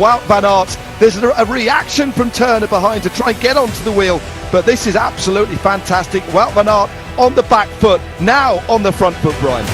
Wout van Aert, there's a reaction from Turner behind to try and get onto the wheel, but this is absolutely fantastic. Wout van Aert on the back foot, now on the front foot, Brian.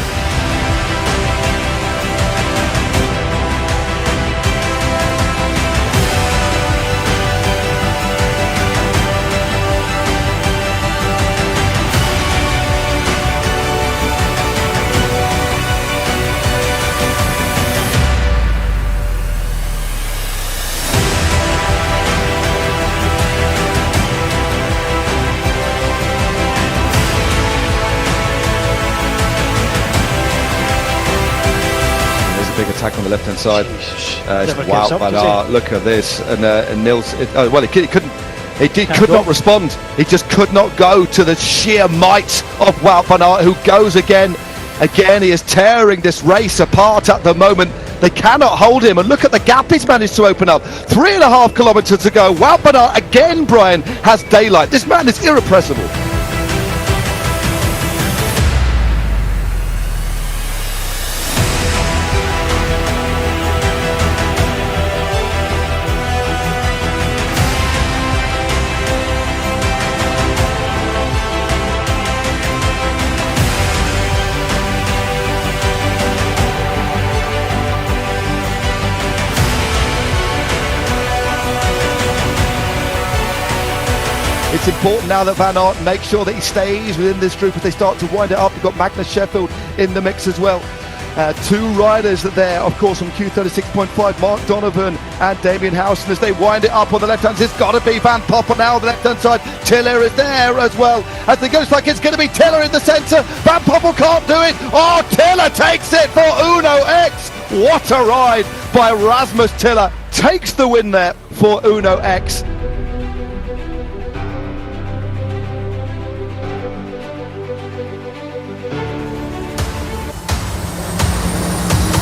Big attack on the left-hand side. Wout van Aert, look at this, and Nils. Well, he could not respond. He just could not go to the sheer might of Wout van Aert, who goes again. Again, he is tearing this race apart at the moment. They cannot hold him, and look at the gap he's managed to open up. 3.5 kilometers to go. Wout van Aert again, Brian, has daylight. This man is irrepressible. It's important now that Van Aert makes sure that he stays within this group as they start to wind it up. You've got Magnus Sheffield in the mix as well. Two riders there, of course, from Q36.5, Mark Donovan and Damien Howson, as they wind it up on the left-hand side. It's got to be Van Poppel now on the left-hand side. Tiller is there as well. As it goes like it's going to be Tiller in the centre. Van Poppel can't do it. Oh, Tiller takes it for Uno X. What a ride by Rasmus Tiller. Takes the win there for Uno X.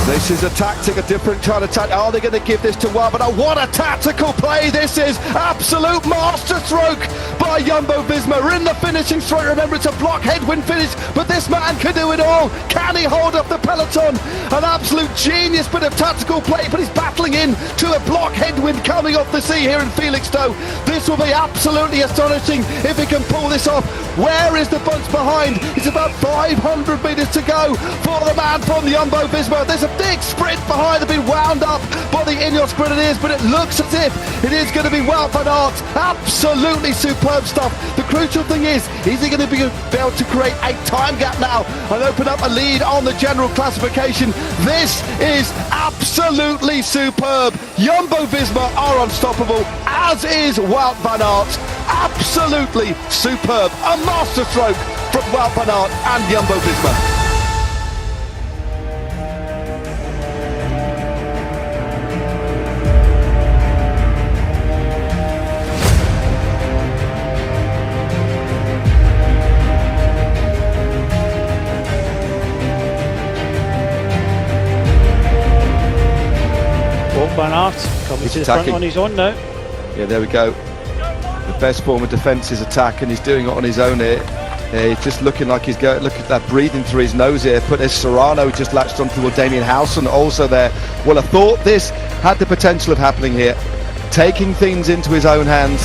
This is a tactic, a different kind of tactic. Are they going to give this to Wout van Aert? What a tactical play this is! Absolute masterstroke by Jumbo-Visma in the finishing stroke. Remember, it's a block headwind finish, but this man can do it all. Can he hold up the peloton? An absolute genius bit of tactical play, but he's battling in to a block headwind coming off the sea here in Felixstowe. This will be absolutely astonishing if he can pull this off. Where is the bunch behind? It's about 500 metres to go for the man from Jumbo-Visma. There's a big sprint behind. They've been wound up by the Ineos Grenadiers, but it looks as if it is going to be Wout van Aert. Absolutely superb stuff. The crucial thing is he going to be able to create a time gap now and open up a lead on the general classification? This is absolutely superb. Jumbo-Visma are unstoppable, as is Wout van Aert. Absolutely superb. A masterstroke from Wout van Aert and Jumbo-Visma. Van Aert coming to the front on his own now. Yeah, there we go. The best form of defence is attack, and he's doing it on his own here. He's just looking like he's going. Look at that breathing through his nose here. But there's Serrano just latched onto Damien Howson also there. Well, I thought this had the potential of happening here, taking things into his own hands.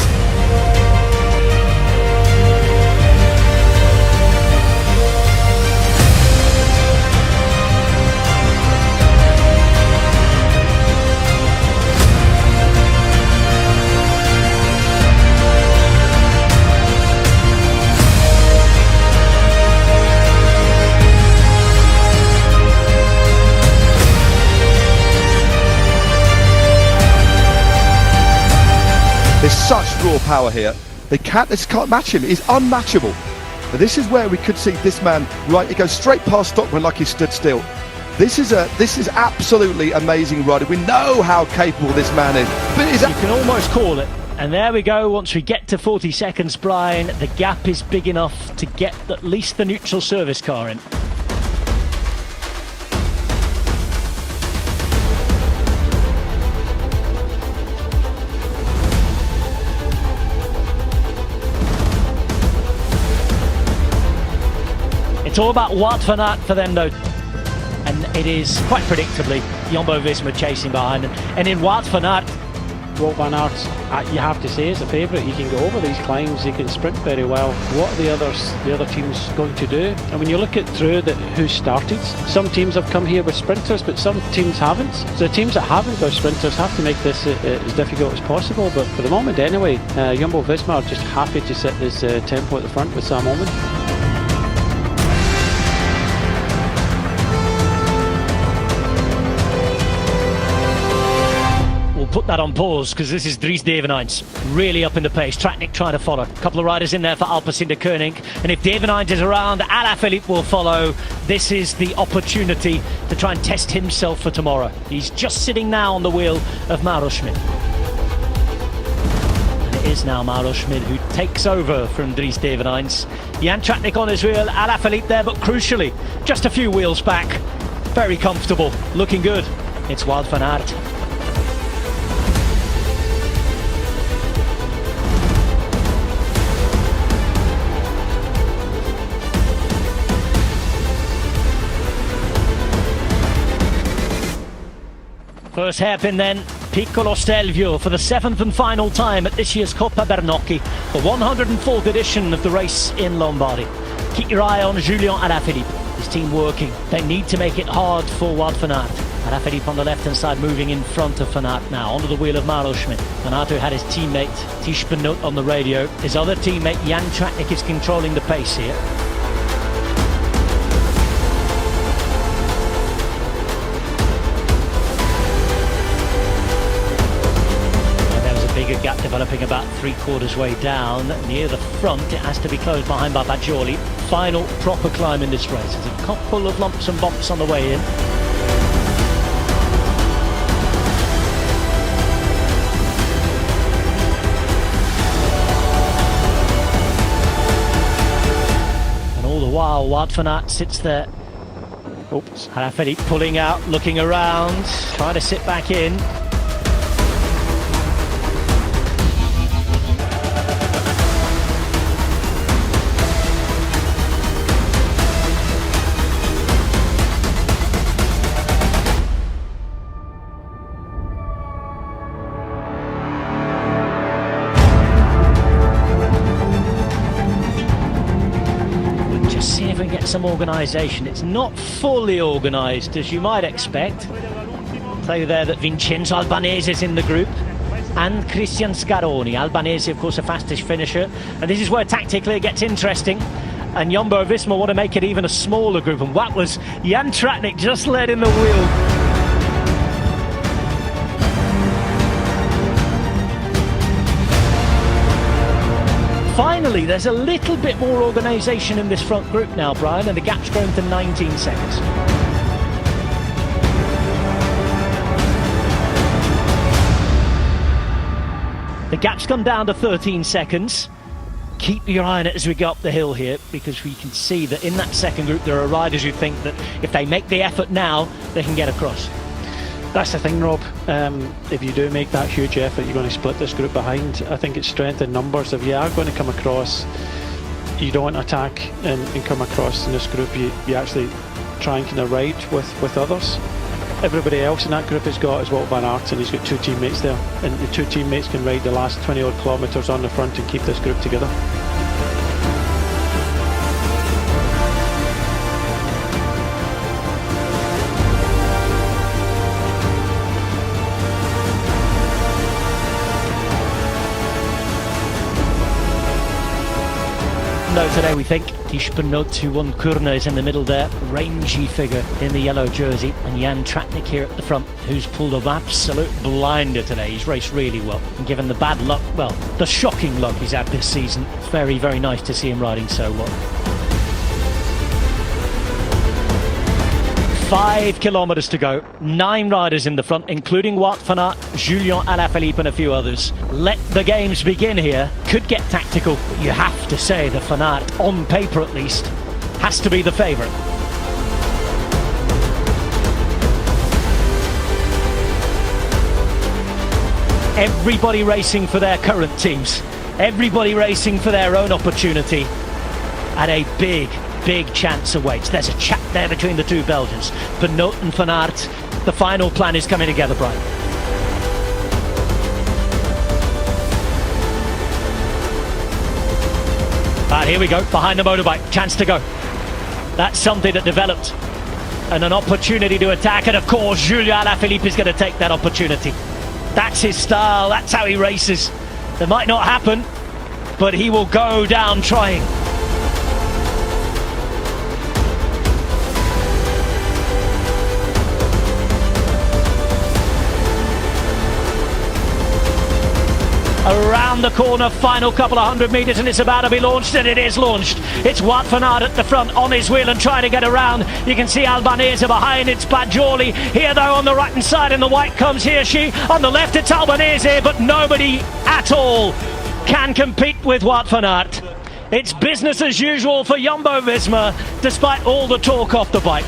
There's such raw power here. They can't match him. He's unmatchable. But this is where we could see this man. Right, he goes straight past Stockman like he stood still. This is absolutely amazing riding. We know how capable this man is. But you can almost call it. And there we go. Once we get to 40 seconds, Brian, the gap is big enough to get at least the neutral service car in. It's all about Wout van Aert for them though. and it is quite predictably Jumbo-Visma chasing behind him. And in Wout van Aert, WOUT VAN AERT, you have to say, is a favourite. He can go over these climbs, he can sprint very well. What are the other teams going to do? And when you look at through who started, some teams have come here with sprinters, but some teams haven't. So the teams that haven't got sprinters have to make this as difficult as possible. But for the moment anyway, Jumbo-Visma are just happy to set this tempo at the front with Sam Omen. Put that on pause because this is Dries Devenijns really up in the pace. Tratnik trying to follow. A couple of riders in there for Alpecin Koenig, and if Devenijns is around, Alaphilippe will follow. This is the opportunity to try and test himself for tomorrow. He's just sitting now on the wheel of Mauro Schmid. And it is now Mauro Schmid who takes over from Dries Devenijns. Jan Tratnik on his wheel, Alaphilippe there, but crucially just a few wheels back. Very comfortable, looking good. It's Wout van Aert. First hairpin then, Piccolo Stelvio for the 7th and final time at this year's Coppa Bernocchi, the 104th edition of the race in Lombardy. Keep your eye on Julien Alaphilippe, his team working. They need to make it hard for Wout van Aert. Alaphilippe on the left-hand side moving in front of Van Aert now, onto the wheel of Mauro Schmid. Van Aert who had his teammate Tish Benoot on the radio. His other teammate Jan Tratnik is controlling the pace here. Bigger gap developing about 3/4 way down. Near the front, it has to be closed behind by Fagioli. Final proper climb in this race. There's a couple of lumps and bumps on the way in. And all the while, Wout van Aert sits there. Oops. Alaphilippe pulling out, looking around, trying to sit back in. See if we can get some organisation. It's not fully organised as you might expect. I'll tell you there that Vincenzo Albanese is in the group and Christian Scaroni. Albanese, of course, a fastest finisher. And this is where tactically it gets interesting. And Jumbo-Visma want to make it even a smaller group. And what was Jan Tratnik just led in the wheel. Finally, there's a little bit more organisation in this front group now, Brian, and the gap's grown to 19 seconds. The gap's gone down to 13 seconds. Keep your eye on it as we go up the hill here, because we can see that in that second group there are riders who think that if they make the effort now, they can get across. That's the thing, Rob. If you do make that huge effort, you're going to split this group behind. I think it's strength in numbers. If you are going to come across, you don't attack and come across in this group. You actually try and kind of ride with others. Everybody else in that group has got is WOUT VAN AERT, and he's got two teammates there. And the two teammates can ride the last 20 odd kilometres on the front and keep this group together. No, today we think Tish Benoot, who won Kurna, is in the middle there, rangy figure in the yellow jersey, and Jan Tratnik here at the front, who's pulled an absolute blinder today. He's raced really well, and given the bad luck, well, the shocking luck he's had this season, it's very, very nice to see him riding so well. 5 kilometres to go, 9 riders in the front, including Wout van Aert, Julien Alaphilippe and a few others. Let the games begin here. Could get tactical, but you have to say that Van Aert, on paper at least, has to be the favourite. Everybody racing for their current teams. Everybody racing for their own opportunity at a big, big chance awaits. There's a chat there between the two Belgians. Benoot and Van Aert. The final plan is coming together, Brian. Here we go, behind the motorbike, chance to go. That's something that developed, and an opportunity to attack, and of course Julian Alaphilippe is going to take that opportunity. That's his style, that's how he races. It might not happen, but he will go down trying. Around the corner, final couple of 100 metres, and it's about to be launched, and it is launched. It's Wout van Aert at the front on his wheel and trying to get around. You can see Albanese behind, it's Bajoli. Here though on the right hand side in the white comes he or she. On the left it's Albanese, but nobody at all can compete with Wout van Aert. It's business as usual for Jumbo-Visma, despite all the talk off the bike.